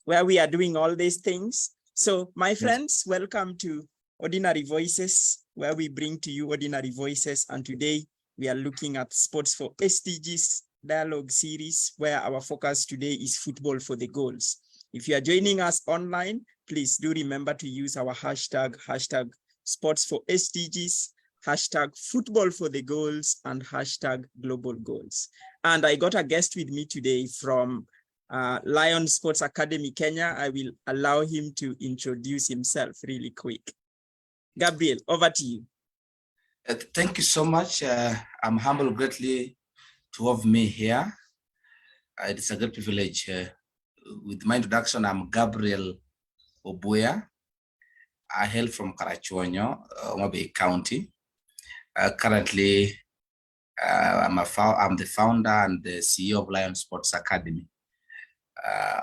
where we are doing all these things. So my friends, welcome to Ordinary Voices, where we bring to you ordinary voices. And today we are looking at Sports for SDGs dialogue series, where our focus today is football for the goals. If you are joining us online, please do remember to use our hashtag Sports for SDGs, hashtag football for the goals, and hashtag global goals. And I got a guest with me today from Lion Sports Academy, Kenya. I will allow him to introduce himself really quick. Gabriel, over to you. Thank you so much. I'm humbled greatly to have me here. It's a great privilege. With my introduction, I'm Gabriel Obuya. I hail from Karachuonyo, Homa County. Currently, I'm the founder and the CEO of Lion Sports Academy.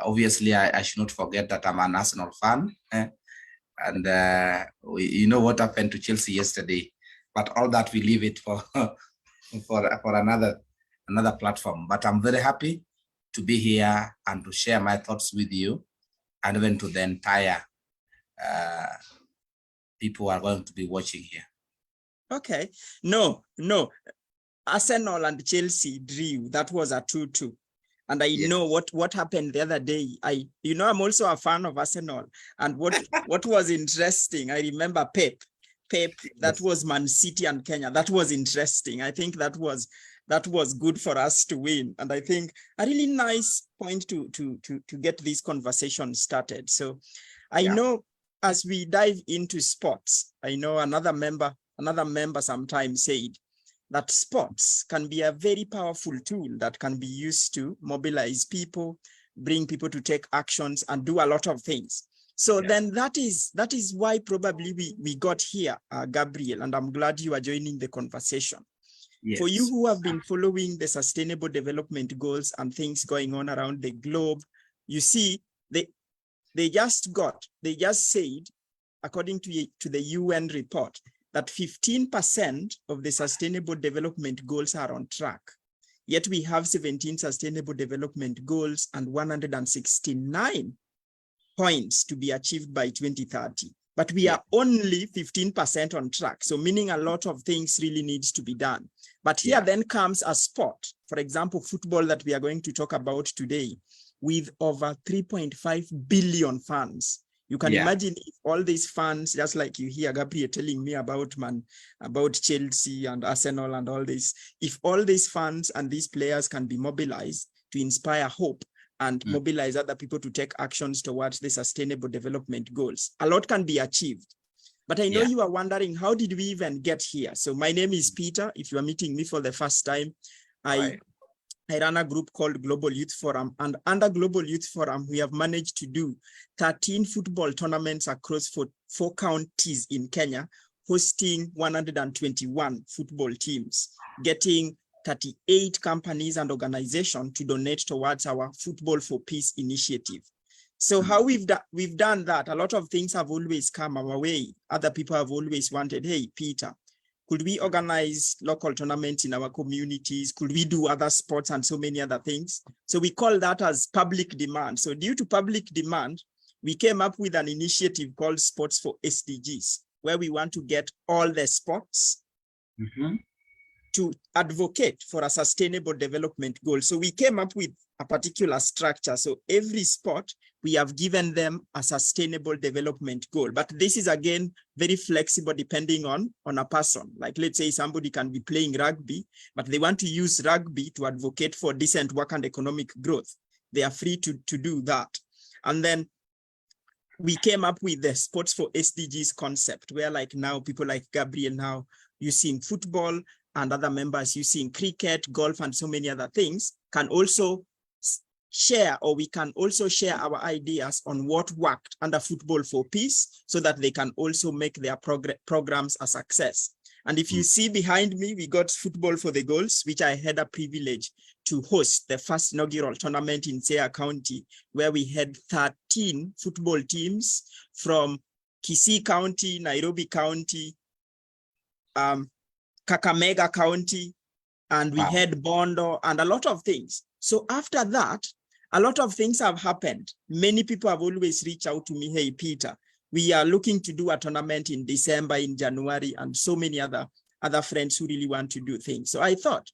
Obviously, I should not forget that I'm an Arsenal fan. And you know what happened to Chelsea yesterday, but all that we leave it for another platform. But I'm very happy to be here and to share my thoughts with you, and even to the entire people who are going to be watching here. Okay. No. Arsenal and Chelsea drew. That was a 2-2. And I know what happened the other day. I'm also a fan of Arsenal. And what was interesting, I remember Pep, that was Man City and Kenya. That was interesting. I think that was good for us to win. And I think a really nice point to get this conversation started. So I know as we dive into sports, I know another member sometimes said that sports can be a very powerful tool that can be used to mobilize people, bring people to take actions, and do a lot of things. So then that is why probably we got here, Gabriel, and I'm glad you are joining the conversation. Yes. For you who have been following the Sustainable Development Goals and things going on around the globe, you see, they just said, according to the UN report, that 15% of the Sustainable Development Goals are on track. Yet we have 17 Sustainable Development Goals and 169 points to be achieved by 2030. But we are only 15% on track. So meaning a lot of things really needs to be done. But here then comes a sport, for example, football that we are going to talk about today, with over 3.5 billion fans. You can imagine if all these fans, just like you hear Gabriel telling me about Chelsea and Arsenal and all this, if all these fans and these players can be mobilized to inspire hope and mobilize other people to take actions towards the Sustainable Development Goals, a lot can be achieved. But I know you are wondering, how did we even get here? So my name is Peter. If you are meeting me for the first time, I run a group called Global Youth Forum, and under Global Youth Forum, we have managed to do 13 football tournaments across four counties in Kenya, hosting 121 football teams, getting 38 companies and organizations to donate towards our Football for Peace initiative. So how we've done that, a lot of things have always come our way. Other people have always wanted, hey, Peter, could we organize local tournaments in our communities? Could we do other sports and so many other things? So we call that as public demand. So due to public demand, we came up with an initiative called Sports for SDGs, where we want to get all the sports to advocate for a sustainable development goal. So we came up with a particular structure. So every sport, we have given them a sustainable development goal. But this is, again, very flexible depending on a person. Like, let's say somebody can be playing rugby, but they want to use rugby to advocate for decent work and economic growth. They are free to do that. And then we came up with the Sports for SDGs concept, where like now people like Gabriel now using football and other members using cricket, golf, and so many other things can also share, or we can also share our ideas on what worked under Football for Peace, so that they can also make their programs a success. And if you see behind me, we got Football for the Goals, which I had a privilege to host the first inaugural tournament in Siaya County, where we had 13 football teams from Kisii County, Nairobi County, Kakamega County, and we had Bondo and a lot of things. So after that, a lot of things have happened. Many people have always reached out to me, hey, Peter, we are looking to do a tournament in December, in January, and so many other friends who really want to do things. So I thought,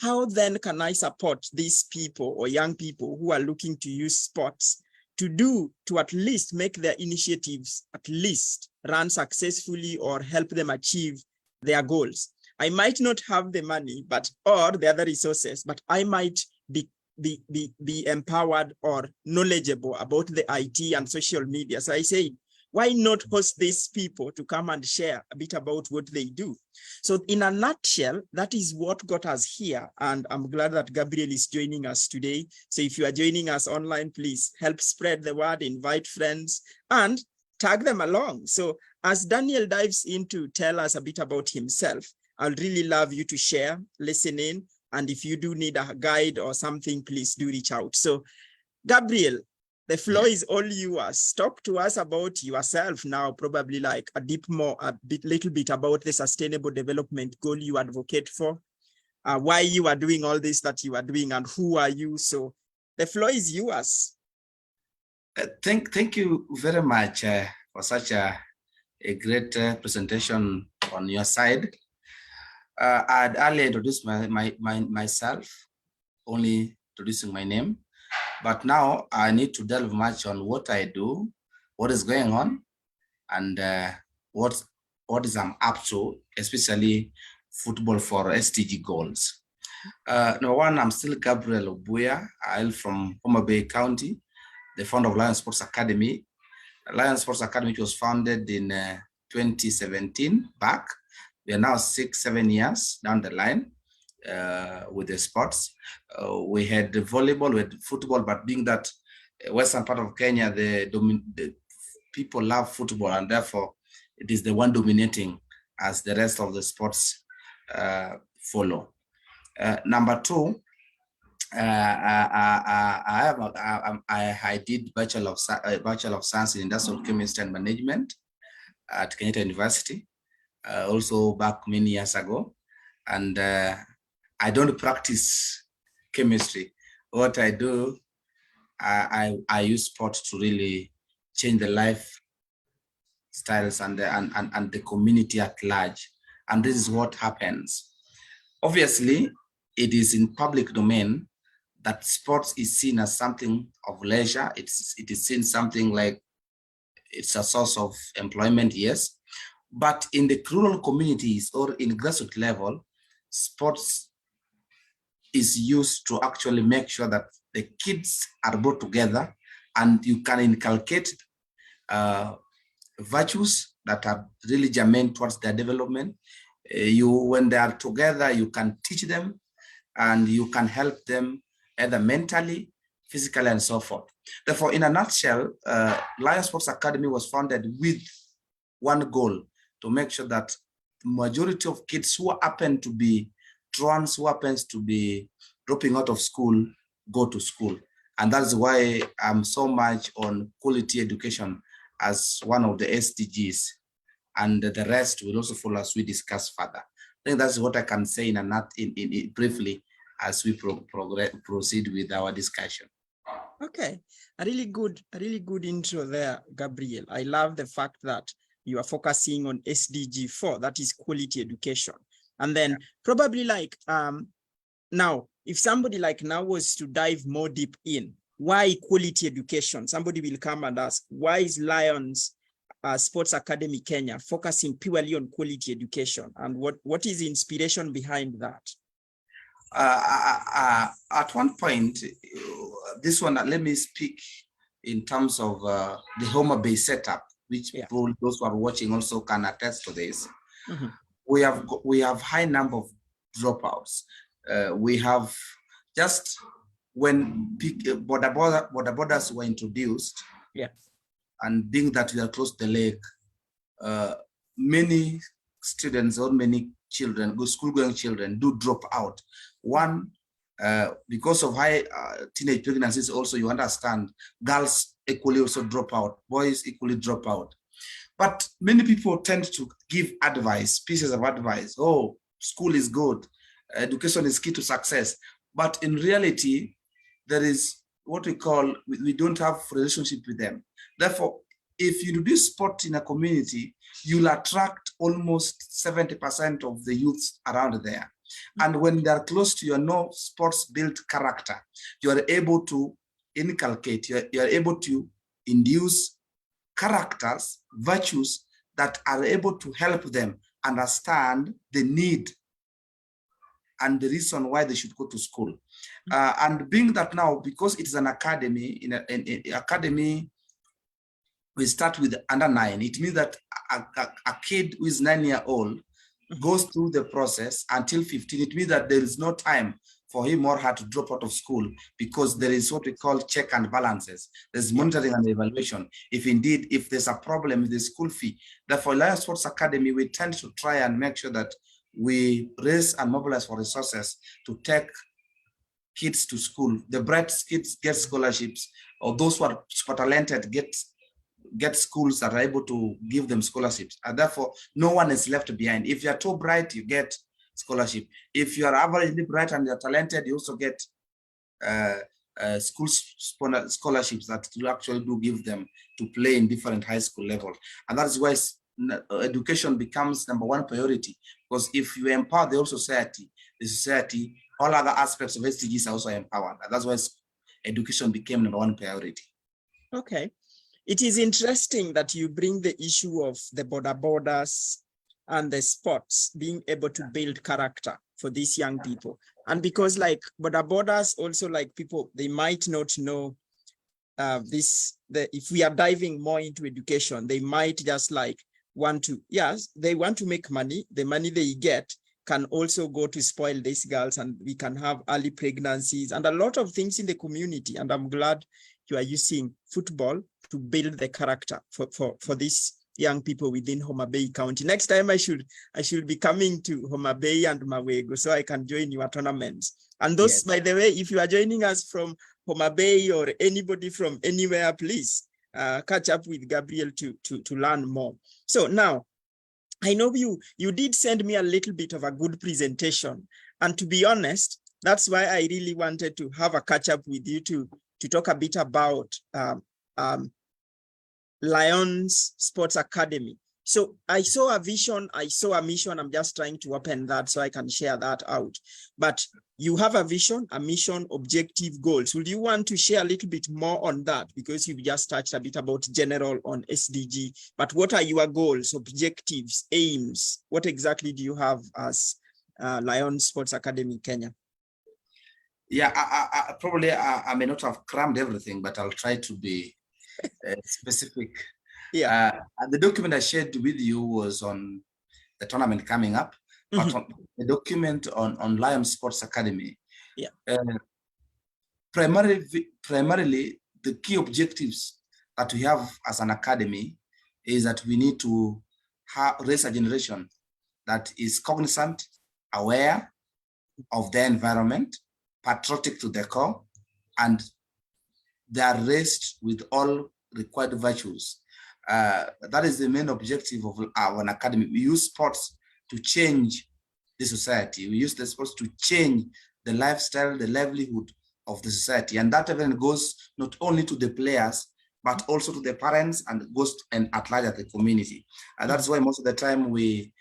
how then can I support these people or young people who are looking to use sports to at least make their initiatives at least run successfully or help them achieve their goals? I might not have the money, or the other resources, but I might be empowered or knowledgeable about the IT and social media. So I say, why not host these people to come and share a bit about what they do? So in a nutshell, that is what got us here. And I'm glad that Gabriel is joining us today. So if you are joining us online, please help spread the word, invite friends, and tag them along. So as Daniel dives in to tell us a bit about himself, I'd really love you to share, listen in, and if you do need a guide or something, please do reach out. So Gabriel, the floor is all yours. Talk to us about yourself now, probably like little bit about the sustainable development goal you advocate for, why you are doing all this that you are doing, and who are you. So the floor is yours. Thank you very much for such a great presentation on your side. I'd earlier introduced myself, only introducing my name. But now I need to delve much on what I do, what is going on, and what is I'm up to, especially football for SDG goals. Number one, I'm still Gabriel Obuya. I'm from Homa Bay County, the founder of Lion Sports Academy. Lion Sports Academy was founded in 2017 back. We are now 6-7 years down the line. With the sports, we had the volleyball, we had football, but being that western part of Kenya, the people love football, and therefore it is the one dominating as the rest of the sports follow. Number two, I did Bachelor of Science in Industrial Chemistry and Management at Kenyatta University, also back many years ago, and I don't practice chemistry. What I do, I use sport to really change the lifestyles and the community at large. And this is what happens. Obviously, it is in public domain that sports is seen as something of leisure. It is seen something like it's a source of employment, yes. But in the rural communities or in grassroots level, sports is used to actually make sure that the kids are brought together and you can inculcate virtues that are really germane towards their development. When they are together, you can teach them and you can help them either mentally, physically, and so forth. Therefore, in a nutshell, Lion Sports Academy was founded with one goal: to make sure that the majority of kids who happen to be trans, who happens to be dropping out of school, go to school. And that's why I'm so much on quality education as one of the SDGs. And the rest will also follow as we discuss further. I think that's what I can say in briefly as we proceed with our discussion. Okay, a really good intro there, Gabriel. I love the fact that you are focusing on SDG 4, that is quality education. And then probably like now, if somebody like now was to dive more deep in, why quality education? Somebody will come and ask, why is Lions Sports Academy Kenya focusing purely on quality education? And what is the inspiration behind that? At one point, this one, let me speak in terms of the Homa Bay setup, which people, those who are watching also can attest to this. Mm-hmm. We have high number of dropouts. We have just when border borders were introduced, and being that we are close to the lake, many students or many children, school-going children, do drop out. One, because of high teenage pregnancies, also you understand, girls equally also drop out, boys equally drop out. But many people tend to give advice, pieces of advice. Oh, school is good, education is key to success. But in reality, there is what we call, we don't have relationship with them. Therefore, if you do sport in a community, you'll attract almost 70% of the youths around there. And when they're close to your no sports built character, you are able to inculcate, you are able to induce characters, virtues that are able to help them understand the need and the reason why they should go to school. And being that now, because it is an academy, in an academy, we start with under 9. It means that a kid who is 9-year-old goes through the process until 15. It means that there is no time for him or her to drop out of school, because there is what we call check and balances. There's monitoring and evaluation. If indeed, if there's a problem with the school fee, therefore Lion Sports Academy, we tend to try and make sure that we raise and mobilize for resources to take kids to school. The bright kids get scholarships, or those who are super talented get schools that are able to give them scholarships. And therefore, no one is left behind. If you're too bright, you get scholarship. If you are averagely bright and you're talented, you also get school scholarships that you actually do give them to play in different high school levels. And that's why education becomes #1 priority, because if you empower the whole society, all other aspects of SDGs are also empowered. And that's why education became #1 priority. Okay. It is interesting that you bring the issue of the borders and the sports being able to build character for these young people. And because like borders also, like people, they might not know if we are diving more into education, they might just like want to, yes, they want to make money. The money they get can also go to spoil these girls, and we can have early pregnancies and a lot of things in the community. And I'm glad you are using football to build the character for these young people within Homa Bay County. Next time I should be coming to Homa Bay and Mawego so I can join your tournaments. And those, yes, by the way, if you are joining us from Homa Bay or anybody from anywhere, please catch up with Gabriel to learn more. So now, I know you did send me a little bit of a good presentation. And to be honest, that's why I really wanted to have a catch up with you to talk a bit about Lions Sports Academy. So I saw a vision, I saw a mission. I'm just trying to open that so I can share that out. But you have a vision, a mission, objective, goals. Would you want to share a little bit more on that? Because you've just touched a bit about general on SDG, but what are your goals, objectives, aims? What exactly do you have as Lions Sports Academy Kenya? Yeah, I may not have crammed everything, but I'll try to be specific. Yeah. The document I shared with you was on the tournament coming up, but on the document on Lion Sports Academy. Yeah. Primarily, the key objectives that we have as an academy is that we need to raise a generation that is cognizant, aware of their environment, patriotic to the core, and they are raised with all required virtues. That is the main objective of our academy. We use sports to change the society. We use the sports to change the lifestyle, the livelihood of the society. And that even goes not only to the players, but also to the parents, and goes and at large at the community. And that's why most of the time we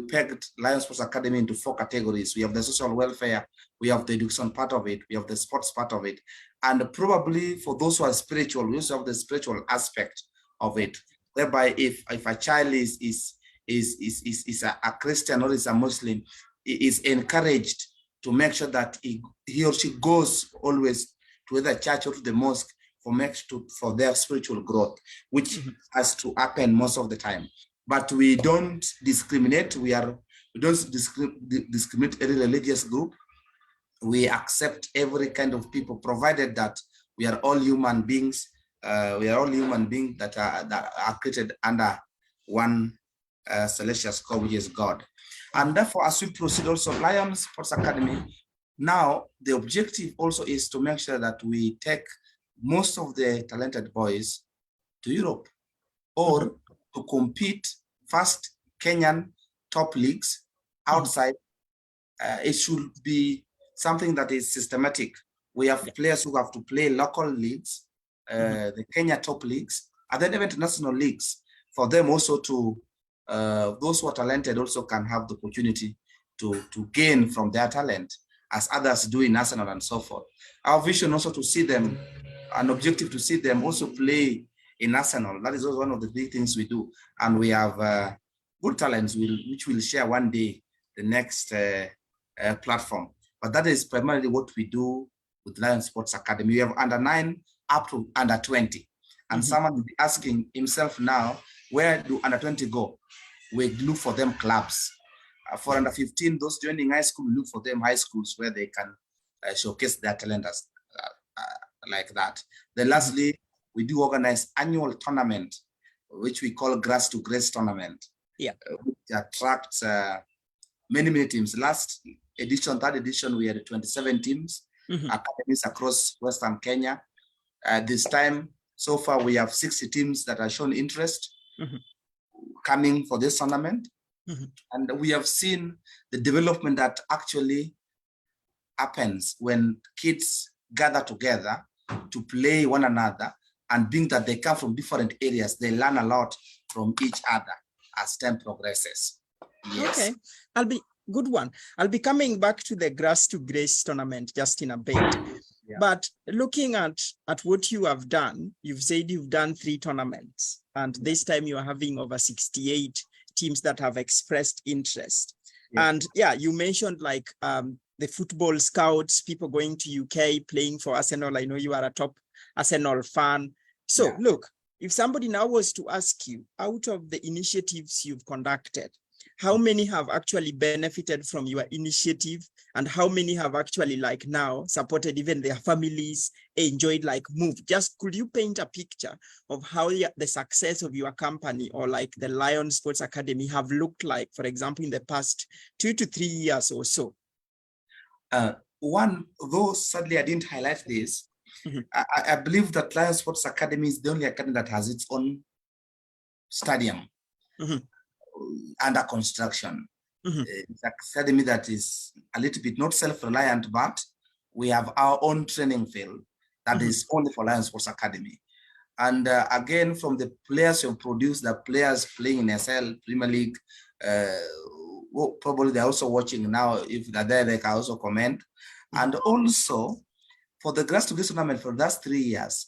pegged Lion Sports Academy into 4 categories. We have the social welfare, we have the education part of it, we have the sports part of it. And probably for those who are spiritual, we also have the spiritual aspect of it, whereby if a child is a Christian or is a Muslim, is encouraged to make sure that he or she goes always to either church or to the mosque for their spiritual growth, which has to happen most of the time. But we don't discriminate. We don't discriminate any religious group. We accept every kind of people, provided that we are all human beings. We are all human beings that are created under one celestial core, which is God. And therefore, as we proceed, also Lion Sports Academy, now the objective also is to make sure that we take most of the talented boys to Europe, or to compete first Kenyan top leagues outside. It should be something that is systematic, We have players who have to play local leagues, the Kenya top leagues, and then even international leagues. For them also to, those who are talented also can have the opportunity to gain from their talent, as others do in Arsenal and so forth. Our vision also to see them, an objective to see them also play in Arsenal. That is also one of the big things we do. And we have good talents which we'll share one day, the next platform. But that is primarily what we do with Lion Sports Academy. We have under 9 up to under 20. And someone will be asking himself now, where do under 20 go? We look for them clubs. For under 15, those joining high school, we look for them high schools where they can showcase their talent as, like that. Then lastly, we do organize annual tournament, which we call Grass to Grace tournament. Yeah. Which attracts many teams. Last edition, third edition, we had 27 teams, academies across Western Kenya. This time, so far, we have 60 teams that have shown interest coming for this tournament. And we have seen the development that actually happens when kids gather together to play one another, and being that they come from different areas, they learn a lot from each other as time progresses. Yes. Okay, good one. I'll be coming back to the Grass to Grace tournament just in a bit. But looking at what you have done, you've said you've done 3 tournaments, and this time you are having over 68 teams that have expressed interest. And you mentioned like the football scouts, people going to UK playing for Arsenal. I know you are a top Arsenal fan. So look, if somebody now was to ask you, out of the initiatives you've conducted, how many have actually benefited from your initiative, and how many have actually like now supported even their families, enjoyed like move? Just could you paint a picture of how the success of your company or like the Lion Sports Academy have looked like, for example, in the past 2 to 3 years or so? One, though sadly I didn't highlight this, I believe that Lion Sports Academy is the only academy that has its own stadium under construction. It's an academy that is a little bit not self-reliant, but we have our own training field that is only for Lion Sports Academy. And again, from the players who produced, the players playing in SL Premier League, probably they're also watching now. If they're there, they can also comment. And also, for the Grass to Grace tournament for the last 3 years,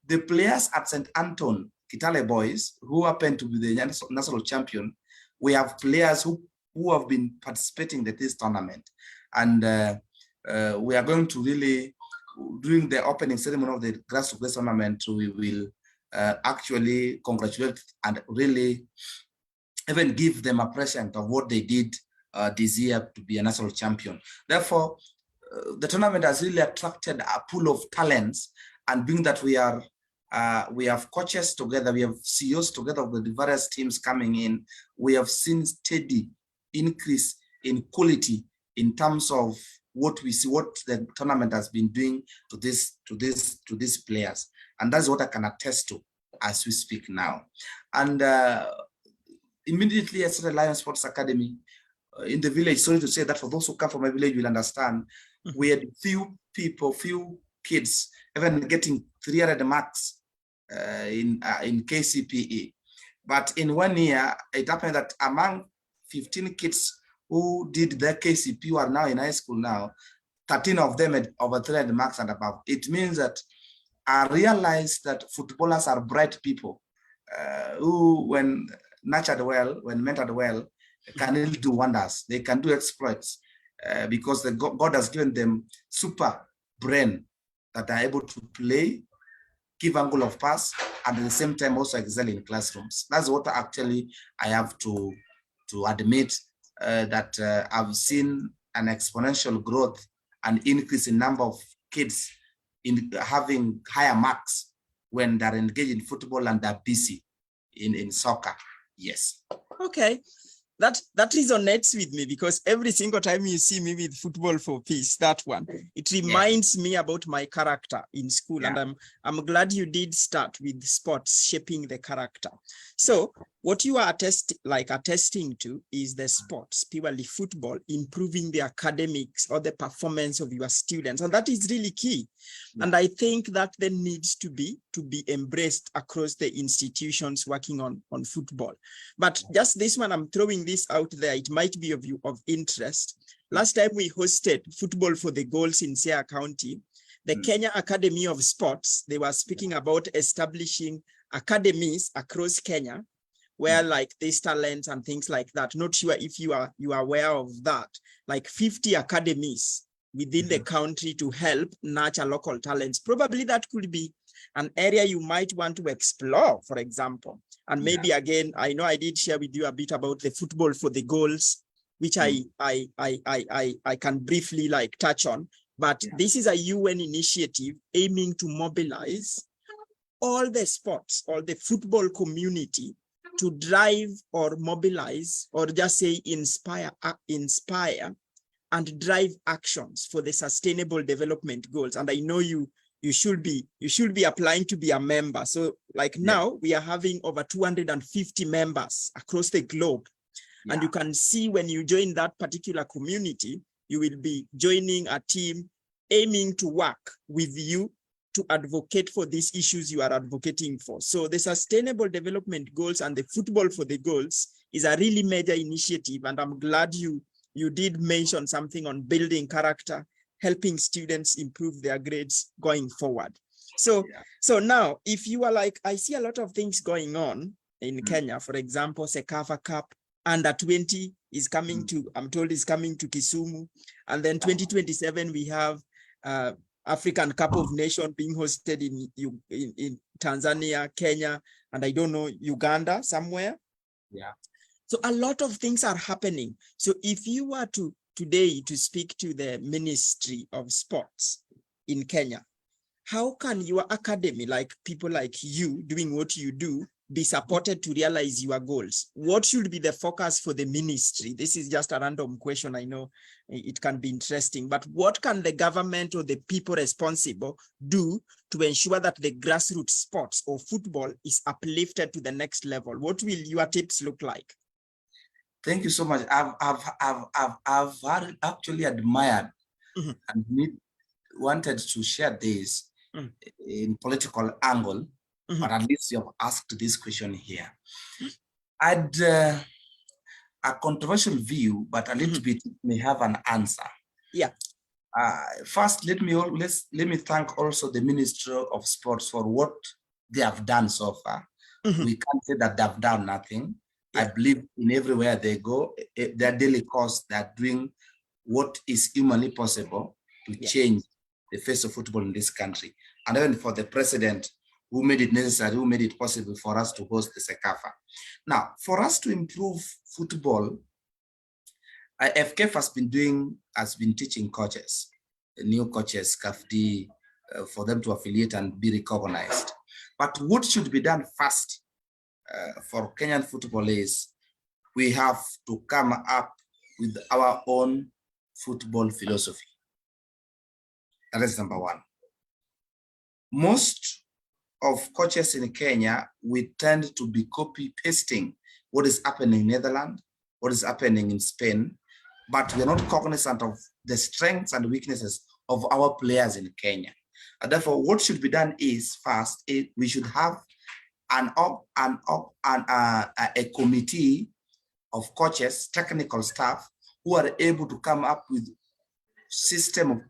the players at St. Anton, Kitale Boys, who happen to be the national champion, we have players who have been participating in this tournament. And we are going to really, during the opening ceremony of the Grass to Grace tournament, we will actually congratulate and really even give them a present of what they did this year to be a national champion. Therefore, the tournament has really attracted a pool of talents, and being that we have coaches together, we have CEOs together with the various teams coming in, we have seen steady increase in quality in terms of what we see, what the tournament has been doing to these players. And that's what I can attest to as we speak now. And immediately I started Lion Sports Academy in the village. Sorry to say that for those who come from my village will understand, we had few kids even getting 300 marks in KCPE. But in 1 year, it happened that among 15 kids who did their KCP, who are now in high school now, 13 of them had over 300 marks and above. It means that I realized that footballers are bright people who, when nurtured well, when mentored well, can really do wonders. They can do exploits because God has given them super brain that are able to play, give angle of pass, and at the same time also excel in classrooms. That's what actually I have to admit, that I've seen an exponential growth and increase in number of kids in having higher marks when they're engaged in football and they're busy in soccer. Yes. Okay. that resonates with me, because every single time you see me with Football for Peace, that one, it reminds me about my character in school. Yeah. And I'm glad you did start with sports shaping the character. So what you are attesting to is the sports, purely football, improving the academics or the performance of your students. And that is really key. Yeah. And I think that then needs to be embraced across the institutions working on football. But just this one, I'm throwing this out there, it might be of interest. Last time we hosted Football for the Goals in Siaya County, the Kenya Academy of Sports, they were speaking about establishing academies across Kenya, where like these talents and things like that. Not sure if you are aware of that, like 50 academies within the country to help nurture local talents. Probably that could be an area you might want to explore, for example. And maybe again, I know I did share with you a bit about the Football for the Goals, which I can briefly like touch on. But this is a UN initiative aiming to mobilize all the sports, all the football community to drive or mobilize or just say inspire and drive actions for the sustainable development goals. And I know you should be applying to be a member. So like now we are having over 250 members across the globe. And you can see when you join that particular community, you will be joining a team aiming to work with you to advocate for these issues you are advocating for. So the Sustainable Development Goals and the Football for the Goals is a really major initiative. And I'm glad you did mention something on building character, helping students improve their grades going forward. So now, if you are like, I see a lot of things going on in Kenya, for example, Sekafa Cup, under 20 is coming to, I'm told is coming to Kisumu. And then 2027, we have African Cup of Nations being hosted in Tanzania, Kenya, and I don't know, Uganda somewhere. Yeah. So a lot of things are happening. So if you were today to speak to the Ministry of Sports in Kenya, how can your academy, like people like you doing what you do, be supported to realize your goals? What should be the focus for the ministry? This is just a random question. I know it can be interesting, but what can the government or the people responsible do to ensure that the grassroots sports or football is uplifted to the next level? What will your tips look like? Thank you so much. I've actually admired and wanted to share this in political angle, but at least you have asked this question here. I'd a controversial view, but a little bit may have an answer. Yeah. First, let me thank also the Ministry of Sports for what they have done so far. We can't say that they've done nothing. I believe in everywhere they go, their daily course, they're doing what is humanly possible to change the face of football in this country. And even for the president who made it necessary, who made it possible for us to host the Sekafa. Now, for us to improve football, FKF has been teaching coaches, the new coaches, CAFD, for them to affiliate and be recognized. But what should be done first for Kenyan football is we have to come up with our own football philosophy. That is number one. Most of coaches in Kenya, we tend to be copy-pasting what is happening in Netherlands, what is happening in Spain, but we are not cognizant of the strengths and weaknesses of our players in Kenya. And therefore, what should be done is first, we should have a committee of coaches, technical staff, who are able to come up with system of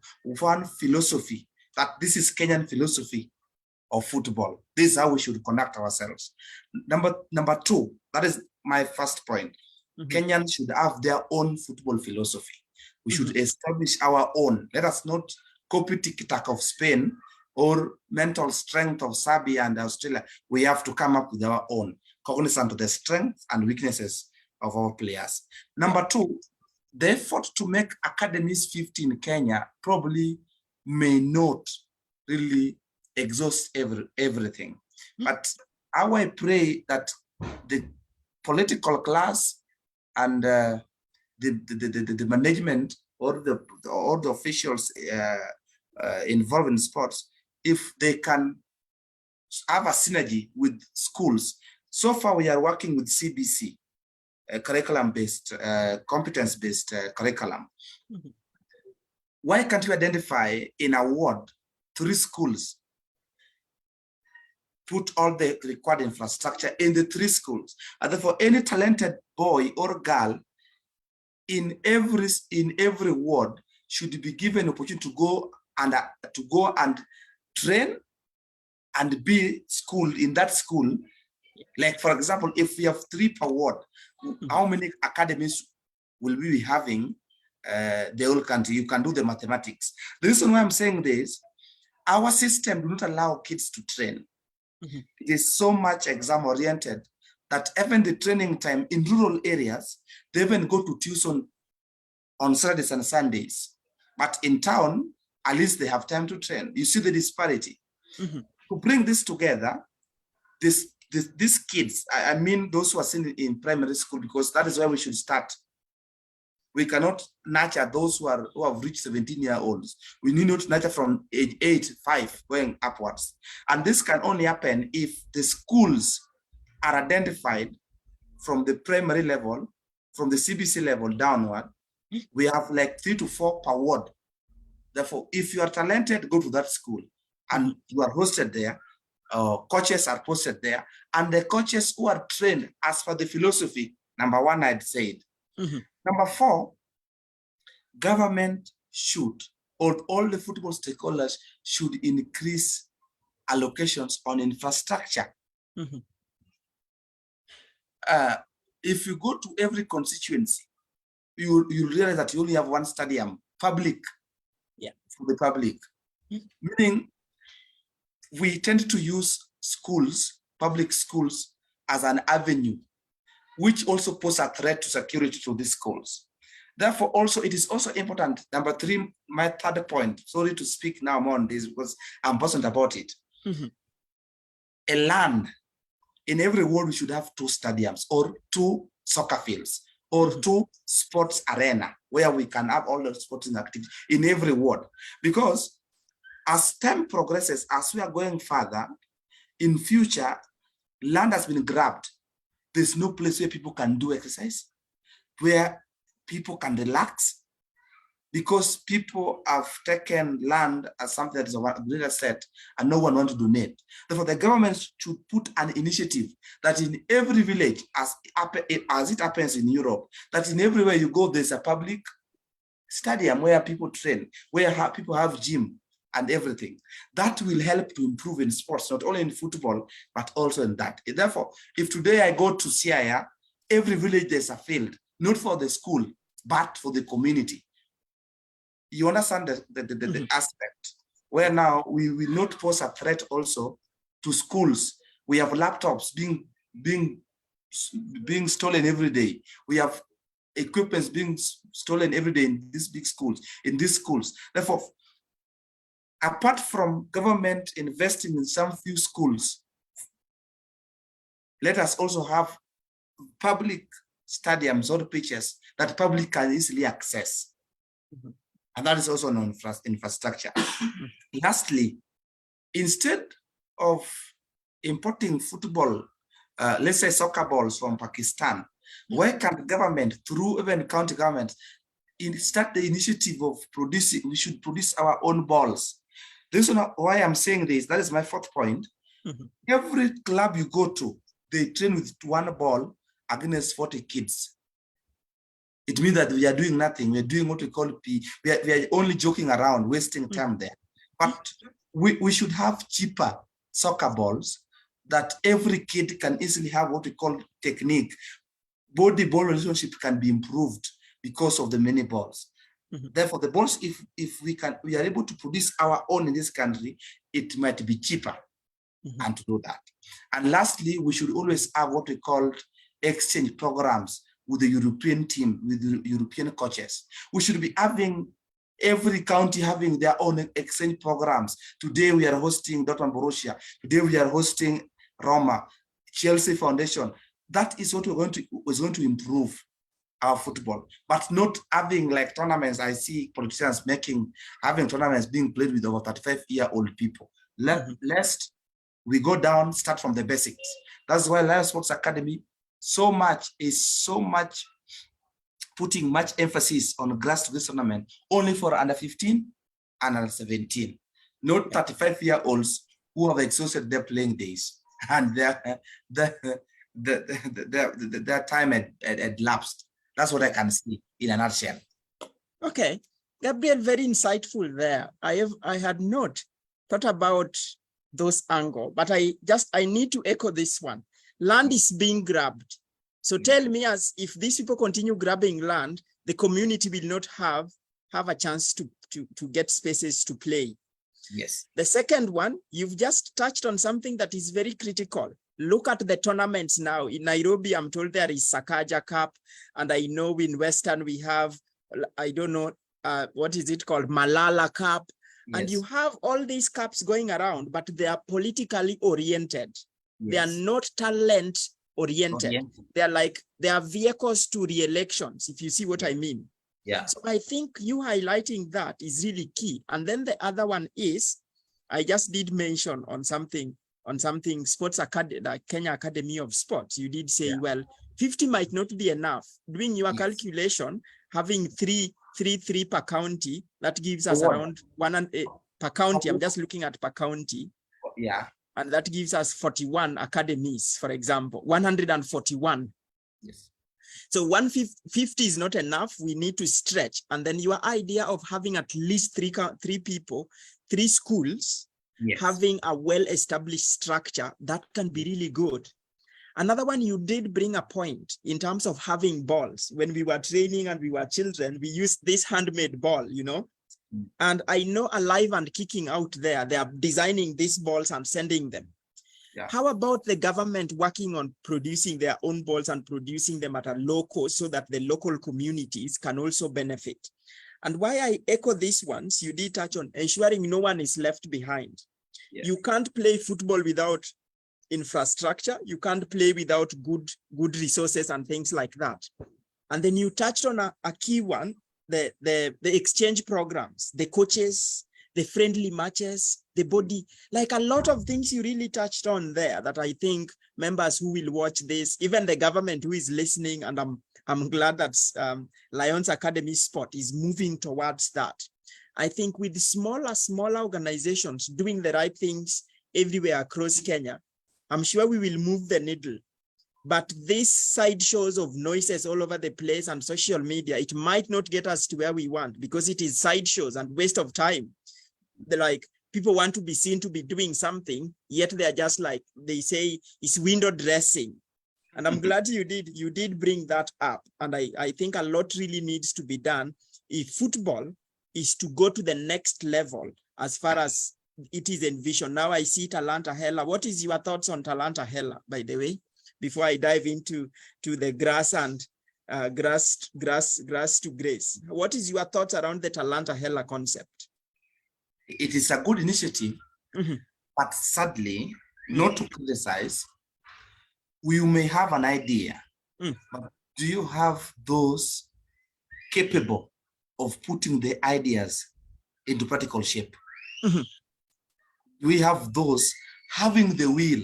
one philosophy, that this is Kenyan philosophy of football. This is how we should conduct ourselves. Number two, that is my first point. Kenyans should have their own football philosophy. We should establish our own. Let us not copy tiki-taka of Spain or mental strength of Serbia and Australia. We have to come up with our own, cognizant of the strengths and weaknesses of our players. Number two, the effort to make academies 50 in Kenya probably may not really exhaust everything. But how I pray that the political class and the management or the officials involved in sports, if they can have a synergy with schools. So far, we are working with CBC, curriculum-based, competence-based curriculum. Mhm. Why can't you identify in a ward 3 schools, put all the required infrastructure in the 3 schools, and therefore any talented boy or girl in every ward should be given opportunity to go and train and be schooled in that school. Like, for example, if we have 3 per ward, how many academies will we be having the whole country? You can do the mathematics. The reason why I'm saying this, our system do not allow kids to train. Mhm. It is so much exam oriented that even the training time in rural areas, they even go to tuition on Saturdays and Sundays. But in town, at least they have time to train. You see the disparity. Mhm. To bring this together, these kids, I mean those who are seen in primary school, because that is where we should start. We cannot nurture those who have reached 17-year-olds. We need not nurture from age 8, 5 going upwards. And this can only happen if the schools are identified from the primary level, from the CBC level downward. We have like 3 to 4 per ward. Therefore, if you are talented, go to that school and you are hosted there. Coaches are posted there, and the coaches who are trained as per the philosophy, number 1, I'd said. Mhm. Number 4, government should, or all the football stakeholders should increase allocations on infrastructure. Mhm. If you go to every constituency, you realize that you only have 1 stadium, public, for the public. Meaning, we tend to use schools, public schools, as an avenue, which also pose a threat to security to these schools. Therefore, also, it is also important. Number 3, my 3rd point, sorry to speak now more on this because I'm passionate about it. Mhm. A land, in every ward, we should have 2 stadiums or 2 soccer fields or 2 sports arena where we can have all the sporting activities in every ward. Because as time progresses, as we are going further, in future, land has been grabbed. There's no place where people can do exercise, where people can relax, because people have taken land as something that is a great asset and no one wants to donate. Therefore, the government should put an initiative that in every village, as it happens in Europe, that in everywhere you go, there's a public stadium where people train, where people have gym and everything. That will help to improve in sports, not only in football, but also in that. Therefore, if today I go to Siaya, every village there's a field, not for the school, but for the community. You understand the aspect where now we will not pose a threat also to schools. We have laptops being stolen every day. We have equipment being stolen every day in these big schools, in these schools. Therefore, apart from government investing in some few schools, let us also have public stadiums or pitches that public can easily access. And that is also an infrastructure. Lastly, instead of importing football, let's say soccer balls from Pakistan, why can't government, through even county government, start the initiative of producing, we should produce our own balls. This is why I'm saying this, that is my 4th point. Every club you go to, they train with 1 ball against 40 kids. It means that we are doing nothing. We are doing what we call we are only joking around, wasting time there. But we should have cheaper soccer balls that every kid can easily have what we call technique. Body-ball relationship can be improved because of the many balls. Therefore, the balls, if we are able to produce our own in this country, it might be cheaper and to do that. And lastly, we should always have what we call exchange programs with the European team, with the European coaches. We should be having every county having their own exchange programs. Today we are hosting Dortmund Borussia. Today we are hosting Roma, Chelsea Foundation. That is what is going to improve our football, but not having like tournaments. I see politicians having tournaments being played with over 35-year-old people. Lest we go down, start from the basics. That's why Lion Sports Academy so much putting much emphasis on grassroots tournament only for under 15 and under 17, not 35-year-olds who have exhausted their playing days and their time had lapsed. That's what I can see in a nutshell. Okay, Gabriel, very insightful there. I had not thought about those angle, but I need to echo this one. Land is being grabbed. So tell me, as if these people continue grabbing land, the community will not have a chance to get spaces to play. Yes. The second one, you've just touched on something that is very critical. Look at the tournaments now. In Nairobi, I'm told there is Sakaja Cup, and I know in Western we have, I don't know, what is it called? Malala Cup. Yes. And you have all these cups going around, but they are politically oriented. Yes. They are not talent oriented. They are vehicles to re-elections, if you see what I mean. Yeah. So I think you highlighting that is really key. And then the other one is, I just did mention on something Sports Academy, the Kenya Academy of Sports. You did say, well, 50 might not be enough. Doing your calculation, having three per county, that gives us around per county. I'm just looking at per county. Yeah. And that gives us 41 academies, for example, 141. Yes. So 150 is not enough. We need to stretch. And then your idea of having at least three schools, yes, having a well-established structure, that can be really good. Another one, you did bring a point in terms of having balls. When we were training and we were children, we used this handmade ball, you know. And I know Alive and Kicking out there, they are designing these balls and sending them. Yeah. How about the government working on producing their own balls and producing them at a low cost so that the local communities can also benefit? And why I echo these ones, you did touch on ensuring no one is left behind. Yes. You can't play football without infrastructure. You can't play without good resources and things like that. And then you touched on a key one, the exchange programs, the coaches, the friendly matches, the body, like a lot of things you really touched on there that I think members who will watch this, even the government who is listening, and I'm glad that Lions Academy Sport is moving towards that. I think with smaller organizations doing the right things everywhere across Kenya, I'm sure we will move the needle. But these sideshows of noises all over the place and social media, it might not get us to where we want because it is sideshows and waste of time. They're like, people want to be seen to be doing something, yet they're just like, they say it's window dressing. And I'm glad you did bring that up. And I think a lot really needs to be done if football is to go to the next level as far as it is envisioned. Now I see Talanta Hela. What is your thoughts on Talanta Hela, by the way, before I dive into the grass and grass to grace? What is your thoughts around the Talanta Hela concept? It is a good initiative, but sadly, not to criticize, we may have an idea, but do you have those capable of putting the ideas into practical shape? We have those having the will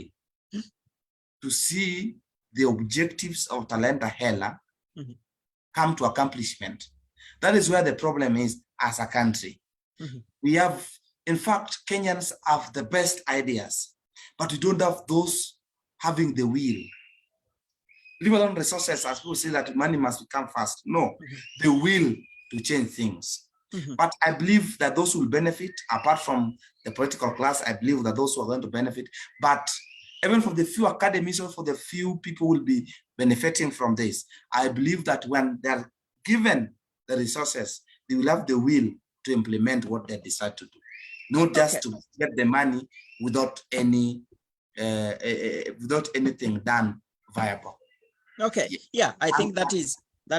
to see the objectives of Talanta Hela come to accomplishment. That is where the problem is as a country. We have, in fact, Kenyans have the best ideas, but we don't have those having the will. Leave alone resources, as people say that money must come first. No, the will to change things. But I believe that those will benefit, apart from the political class, I believe that those who are going to benefit, but even for the few academies or for the few people who will be benefiting from this, I believe that when they're given the resources, they will have the will to implement what they decide to do, not just to get the money without any without anything done viable. Okay, yeah, I think that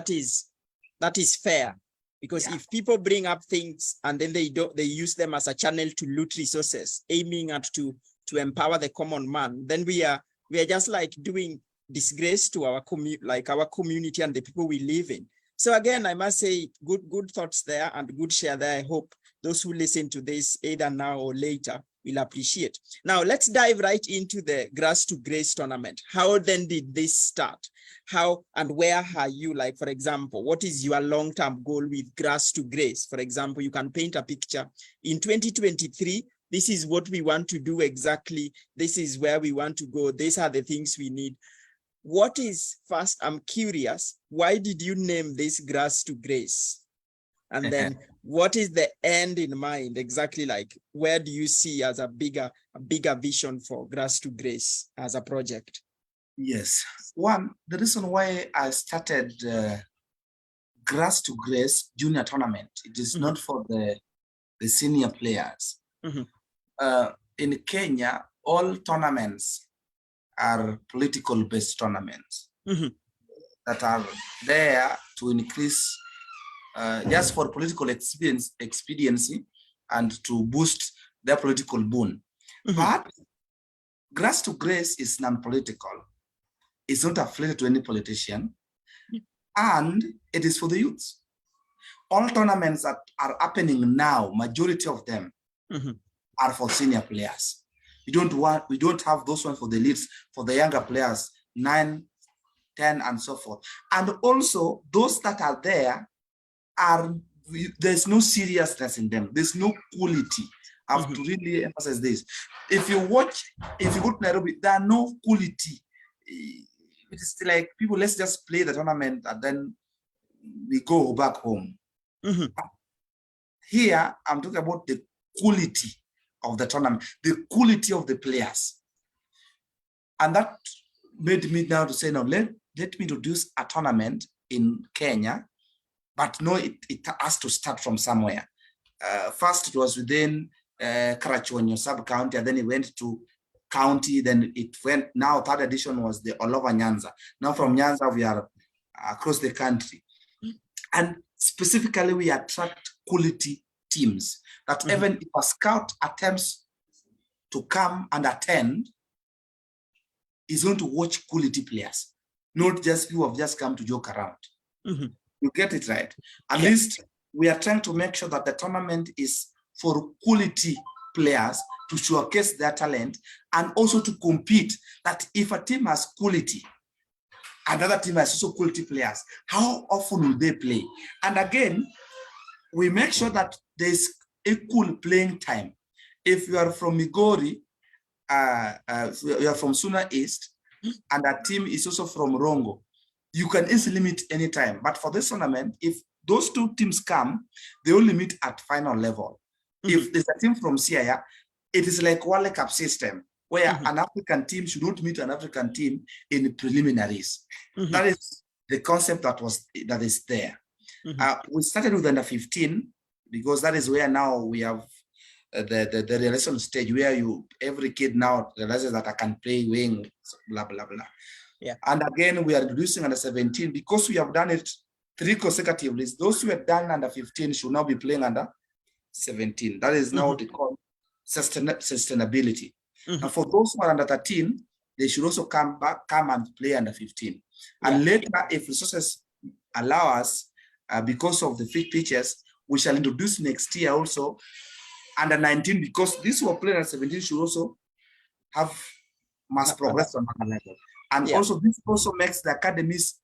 is fair, because if people bring up things and then they use them as a channel to loot resources, aiming at to empower the common man, then we are just like doing disgrace to our community and the people we live in. So again, I must say good thoughts there and good share there. I hope those who listen to this either now or later will appreciate. Now let's dive right into the Grass to Grace tournament. How then did this start? How and where are you? Like, for example, what is your long-term goal with Grass to Grace? For example, you can paint a picture. In 2023, this is what we want to do exactly. This is where we want to go. These are the things we need. What is, first, I'm curious, why did you name this Grass to Grace? And then what is the end in mind? Exactly, like, where do you see as a bigger vision for Grass to Grace as a project? Yes. One, the reason why I started Grass to Grace junior tournament, it is not for the senior players. In Kenya, all tournaments are political-based tournaments that are there to increase just for political expediency and to boost their political boon. But Grass to Grace is non-political. It's not affiliated to any politician, and it is for the youths. All tournaments that are happening now, majority of them are for senior we don't have those ones for the elites, for the younger players, 9, 10, and so forth. And also those that are there there's no seriousness in them. There's no quality. I have to really emphasize this. If you go to Nairobi, there are no quality. It is like people, let's just play the tournament and then we go back home. Here, I'm talking about the quality of the tournament, the quality of the players. And that made me now to say, no, let me introduce a tournament in Kenya, but no, it has to start from somewhere. First, it was within Karachuonyo sub-county, and then it went to county, then it went, now third edition was the all over Nyanza. Now from Nyanza, we are across the country. And specifically, we attract quality teams that even if a scout attempts to come and attend, is going to watch quality players, not just people who have just come to joke around. You get it right. At least we are trying to make sure that the tournament is for quality players to showcase their talent and also to compete, that if a team has quality, another team has also quality players, how often will they play? And again, we make sure that there's equal playing time. If you are from Migori, you are from Suna East, and a team is also from Rongo, you can easily meet anytime. But for this tournament, if those two teams come, they only meet at final level. If there's a team from Siaya, it is like World Cup system, where an African team should not meet an African team in preliminaries. That is the concept that is there. We started with under 15 because that is where now we have the realization stage where every kid now realizes that I can play wing, blah blah blah. And again, we are introducing under 17 because we have done it 3 consecutively. Those who have done under 15 should now be playing under 17. That is now what they call sustainability. And for those who are under 13, they should also come and play under 15. And later, if resources allow us, because of the free pitches, we shall introduce next year also under 19, because these who are playing at 17 should also have mass progress on another level. And also, this also makes the academies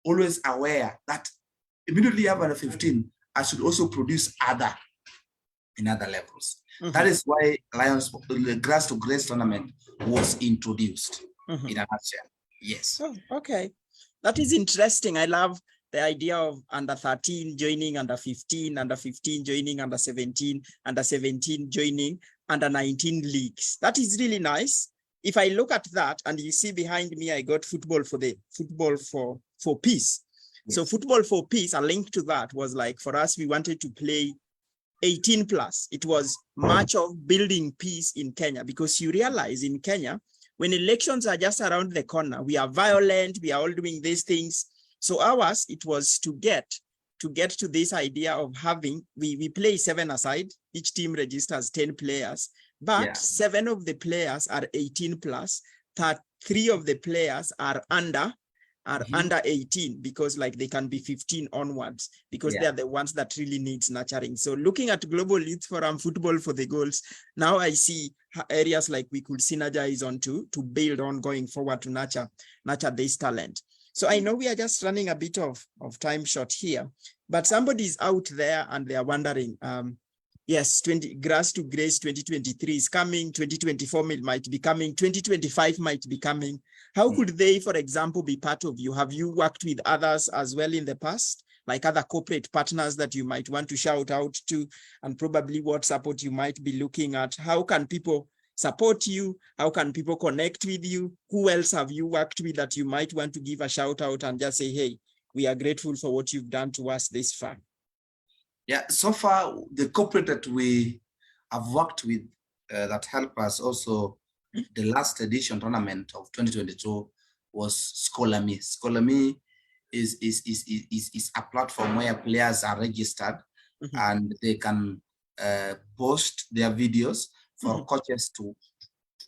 always aware that immediately you have under 15, I should also produce in other levels. That is why the Grass to Grace tournament was introduced in a nutshell. Yes. Oh, okay. That is interesting. I love the idea of under 13 joining under 15, under 15 joining under 17, under 17 joining under 19 leagues. That is really nice. If I look at that, and you see behind me, I got Football for Peace. Yes. So Football for Peace, a link to that was like, for us, we wanted to play 18 plus. It was much of building peace in Kenya, because you realize in Kenya, when elections are just around the corner, we are violent, we are all doing these things. So ours, it was to get to this idea of having, we play 7-a-side, each team registers 10 players, but 7 of the players are 18 plus, 3 of the players are under 18, because like they can be 15 onwards, because they are the ones that really needs nurturing. So looking at Global Youth Forum Football for the Goals, now I see areas like we could synergize on to build on going forward to nurture this talent. So I know we are just running a bit of time short here, but somebody's out there and they are wondering, yes, Grass to Grace 2023 is coming, 2024 might be coming, 2025 might be coming. How could they, for example, be part of you? Have you worked with others as well in the past, like other corporate partners that you might want to shout out to, and probably what support you might be looking at? How can people support you? How can people connect with you? Who else have you worked with that you might want to give a shout out and just say, hey, we are grateful for what you've done to us this far? Yeah, so far, the corporate that we have worked with that helped us also, the last edition tournament of 2022 was Scholar.me. Scholar.me is a platform where players are registered and they can post their videos for coaches to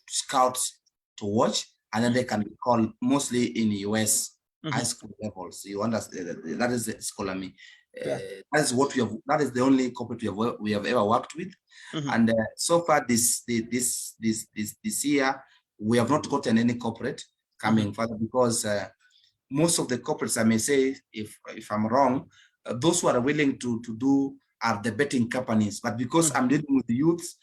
scouts to watch, and then they can be called mostly in US high school levels. You understand? That is Scholar.me. That is what we have. That is the only corporate we have ever worked with, and so far this year we have not gotten any corporate coming further, because most of the corporates, I may say, if I'm wrong, those who are willing to do are the betting companies. But because I'm dealing with the youths,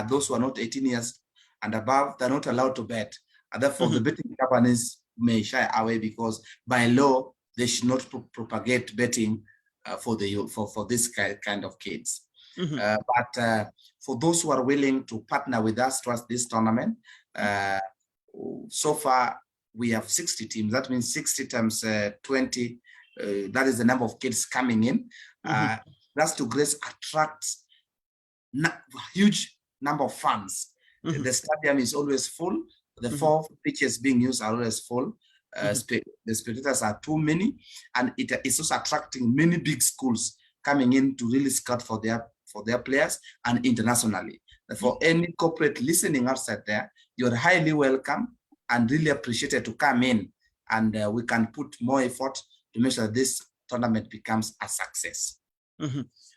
those who are not 18 years and above, they're not allowed to bet, and therefore the betting companies may shy away, because by law they should not propagate betting for this kind of kids. But for those who are willing to partner with us towards this tournament, so far we have 60 teams. That means 60 times 20. That is the number of kids coming in. Grass to Grace attracts a huge number of fans. The stadium is always full. The 4 pitches being used are always full. The spectators are too many, and it is also attracting many big schools coming in to really scout for their players, and internationally. For any corporate listening outside there, you're highly welcome and really appreciated to come in, and we can put more effort to make sure this tournament becomes a success.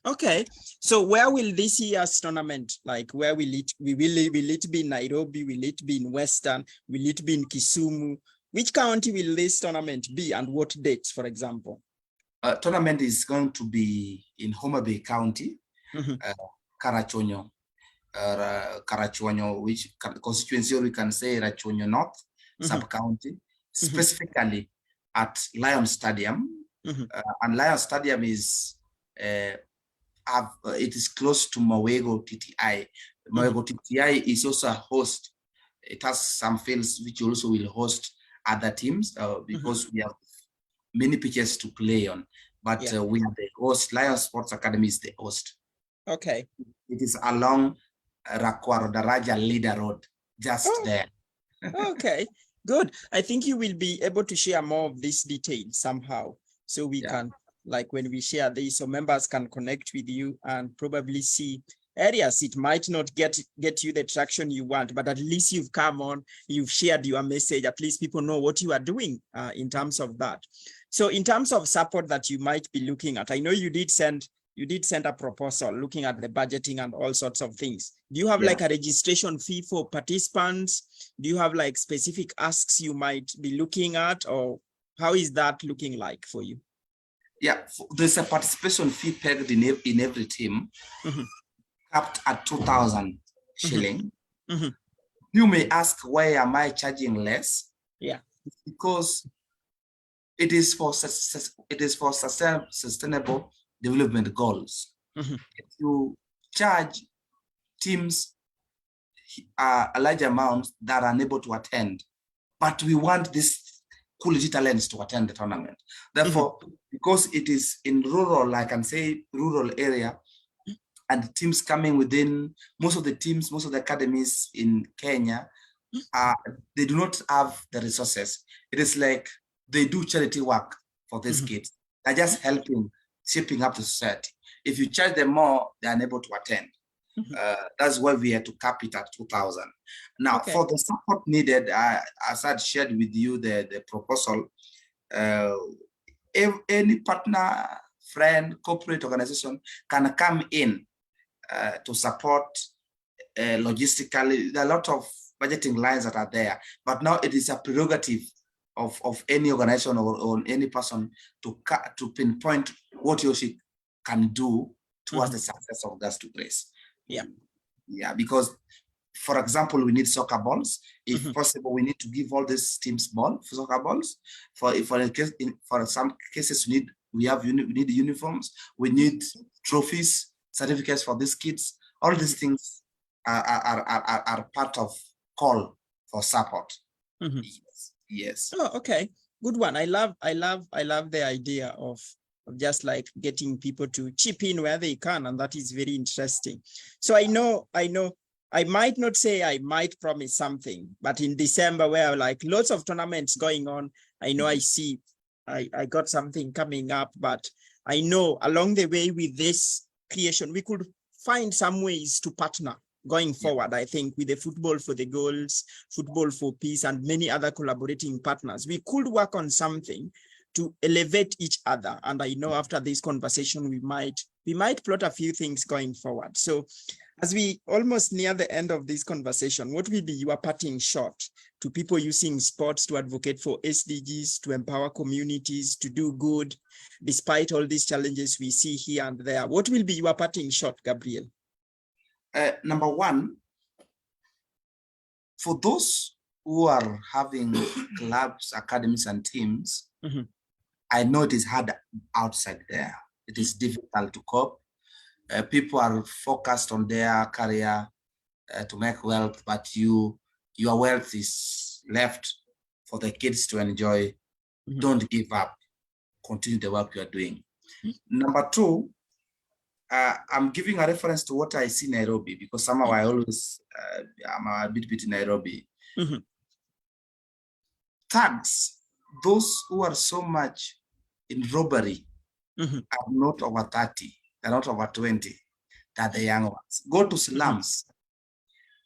Okay, so where will this year's tournament, like where will it be in Nairobi? Will it be in Western? Will it be in Kisumu? Which county will this tournament be, and what dates, for example? Tournament is going to be in Homa Bay County, Karachuonyo, which constituency, or we can say Rachuonyo North sub-county, specifically at Lion Stadium. And Lion Stadium is it is close to Mawego TTI. Mawego TTI is also a host. It has some fields which also will host other teams, because we have many pitches to play on. But we are the host. Lion Sports Academy is the host. Okay. It is along Rakwaro Daraja Leader Road, just there. Okay, good. I think you will be able to share more of this detail somehow, so we can, like when we share this, so members can connect with you and probably see areas. It might not get you the traction you want, but at least you've come on, you've shared your message. At least people know what you are doing in terms of that. So in terms of support that you might be looking at, I know you did send a proposal looking at the budgeting and all sorts of things. Do you have like a registration fee for participants? Do you have like specific asks you might be looking at, or how is that looking like for you? Yeah, there's a participation fee pegged in every team, capped at 2,000 shilling. You may ask, why am I charging less? Yeah, it's because it is for sustainable development goals. If you charge teams a large amount that are unable to attend, but we want these quality talents to attend the tournament. Therefore, because it is in rural, I can say rural area, and teams coming within, most of the academies in Kenya, they do not have the resources. It is like they do charity work for these kids. They're just helping, shaping up the society. If you charge them more, they're unable to attend. That's why we had to cap it at 2,000. Now, Okay. for the support needed, as I shared with you the proposal, if any partner, friend, corporate organization can come in to support logistically. There are a lot of budgeting lines that are there, but now it is a prerogative of any organization or any person to pinpoint what he or she can do towards the success of Gas to Grace. Yeah, because for example, we need soccer balls. If possible, we need to give all these teams ball for soccer balls. For some cases, we need uniforms. We need trophies, certificates for these kids. All these things are part of call for support. Yes. Oh, okay. Good one. I love the idea of just like getting people to chip in where they can, and that is very interesting. So I know I might not say I might promise something, but in December, where like lots of tournaments going on, I know I got something coming up, but I know along the way with this creation, we could find some ways to partner going forward. I think with the Football for the Goals, Football for Peace, and many other collaborating partners, we could work on something to elevate each other. And I know after this conversation, we might plot a few things going forward. So as we almost near the end of this conversation, what will be your parting shot to people using sports to advocate for SDGs, to empower communities, to do good, despite all these challenges we see here and there? What will be your parting shot, Gabriel? Number one, for those who are having clubs, academies, and teams, I know it is hard outside there. It is difficult to cope. People are focused on their career to make wealth, but your wealth is left for the kids to enjoy. Don't give up. Continue the work you are doing. Number two, I'm giving a reference to what I see in Nairobi, because somehow I always, I'm a bit in Nairobi. Thugs, those who are so much in robbery, are not over 30, they're not over 20, they're the young ones. Go to slums.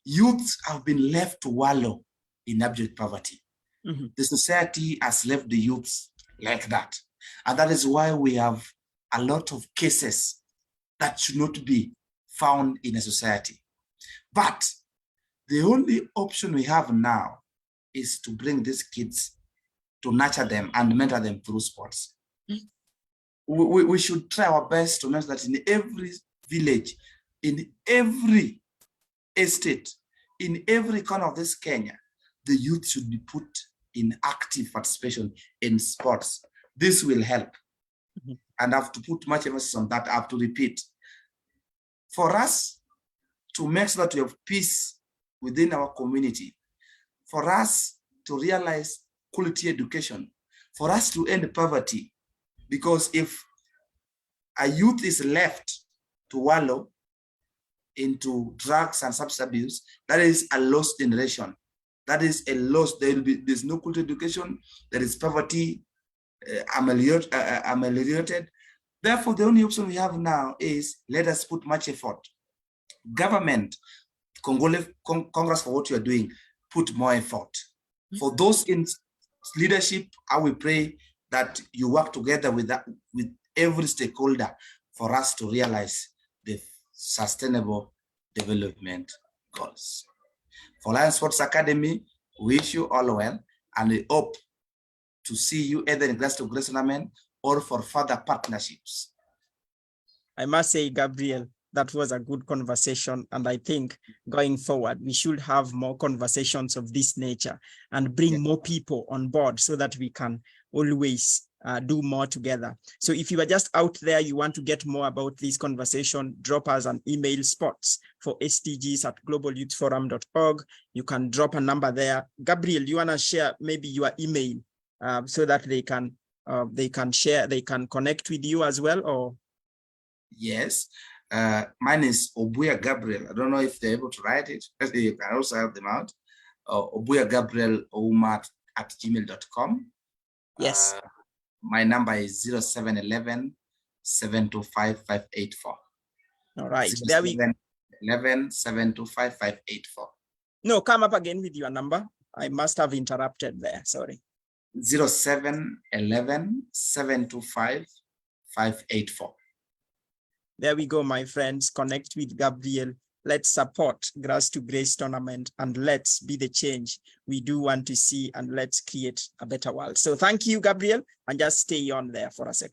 Youths have been left to wallow in abject poverty. The society has left the youths like that. And that is why we have a lot of cases that should not be found in a society. But the only option we have now is to bring these kids, to nurture them and mentor them through sports. We should try our best to make that in every village, in every estate, in every corner of this Kenya, the youth should be put in active participation in sports. This will help. And I have to put much emphasis on that. I have to repeat. For us to make sure that we have peace within our community, for us to realize quality education, for us to end poverty, because if a youth is left to wallow into drugs and substance abuse, that is a lost generation. That is a loss. There's no quality education. There is poverty ameliorated. Therefore, the only option we have now is let us put much effort. Government, Congolese Congress, for what you are doing, put more effort. For those in leadership, I will pray that you work together with every stakeholder for us to realize the sustainable development goals. For Lion Sports Academy, we wish you all well, and we hope to see you either in Grace to Grace tournament or for further partnerships. I must say, Gabriel, that was a good conversation. And I think going forward, we should have more conversations of this nature and bring more people on board so that we can always do more together. So if you are just out there, you want to get more about this conversation, drop us an email, sports for sdgs@globalyouthforum.org. You can drop a number there. Gabriel, you want to share maybe your email so that they can share, they can connect with you as well? Or yes, mine is Obuya Gabriel. I don't know if they're able to write it, but you can also help them out. Obuya Gabriel @gmail.com. Yes. My number is 0711 725 584. All right. There we go. 11 725 584. No, come up again with your number. I must have interrupted there. Sorry. 0711 725 584. There we go, my friends. Connect with Gabriel. Let's support Grass to Grace tournament and let's be the change we do want to see, and let's create a better world. So thank you, Gabriel, and just stay on there for a second.